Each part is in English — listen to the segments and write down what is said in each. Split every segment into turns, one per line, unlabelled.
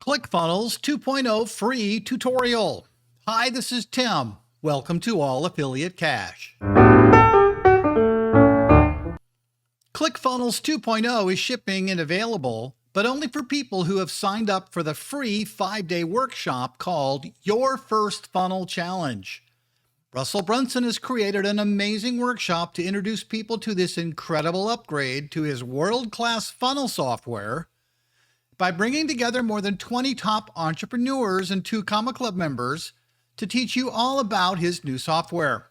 ClickFunnels 2.0 free tutorial. Hi, this is Tim. Welcome to All Affiliate Cash. ClickFunnels 2.0 is shipping and available, but only for people who have signed up for the free 5-day workshop called Your First Funnel Challenge. Russell Brunson has created an amazing workshop to introduce people to this incredible upgrade to his world-class funnel software by bringing together more than 20 top entrepreneurs and 2 Comma Club members to teach you all about his new software.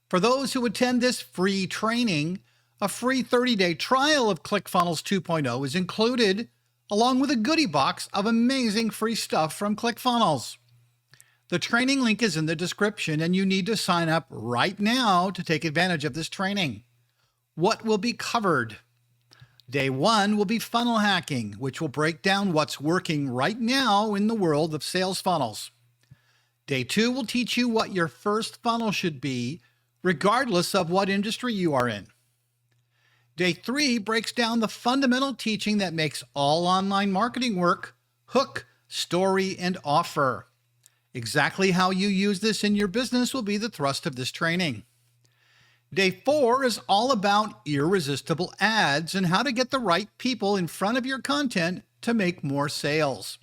For those who attend this free training, a free 30-day trial of ClickFunnels 2.0 is included, along with a goodie box of amazing free stuff from ClickFunnels. The training link is in the description, and you need to sign up right now to take advantage of this training. What will be covered? Day 1 will be funnel hacking, which will break down what's working right now in the world of sales funnels. Day 2 will teach you what your first funnel should be, regardless of what industry you are in. Day 3 breaks down the fundamental teaching that makes all online marketing work: hook, story, and offer. Exactly how you use this in your business will be the thrust of this training. Day 4 is all about irresistible ads and how to get the right people in front of your content to make more sales.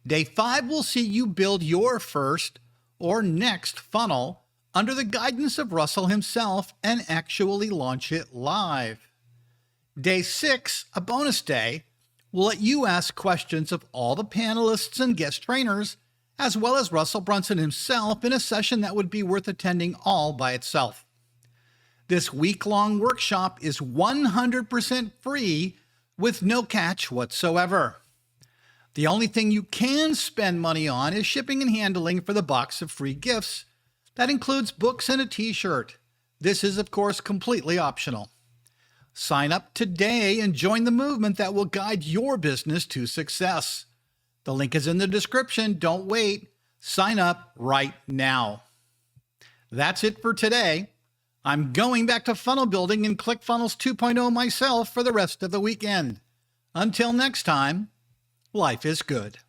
Day 5 will see you build your first or next funnel under the guidance of Russell himself and actually launch it live. Day 6, a bonus day, will let you ask questions of all the panelists and guest trainers, as well as Russell Brunson himself, in a session that would be worth attending all by itself. This week-long workshop is 100% free with no catch whatsoever. The only thing you can spend money on is shipping and handling for the box of free gifts. That includes books and a t-shirt. This is, of course, completely optional. Sign up today and join the movement that will guide your business to success. The link is in the description. Don't wait. Sign up right now. That's it for today. I'm going back to funnel building in ClickFunnels 2.0 myself for the rest of the weekend. Until next time, life is good.